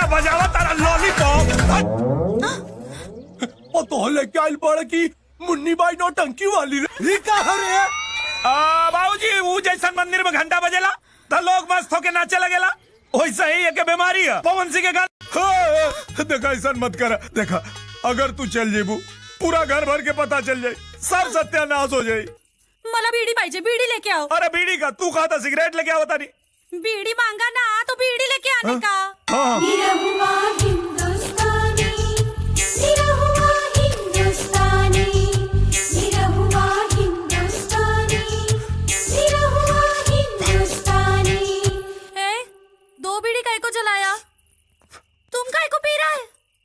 बजावा तारा लॉलीपॉप। ओ तो लेके आइल पड़ की मुन्नी बाई नौटंकी वाली रे का रे। बाबूजी वो जैसन मंदिर में घंटा बजेला तो लोग मस्त होके नाचे लगेला, वैसा ही एक बीमारी है पवन सिंह के गाना। देखा ऐसा मत कर, देखा अगर तू चल जेबू पूरा घर भर के पता चल जाये, सब सत्यानाश हो जाये। मला बीड़ी पाहिजे, बीड़ी लेके आओ। अरे बीड़ी का तू कहा था सिगरेट लेके आओ, नहीं बीड़ी मांगा ना तो बीड़ी लेके आने का। हाँ।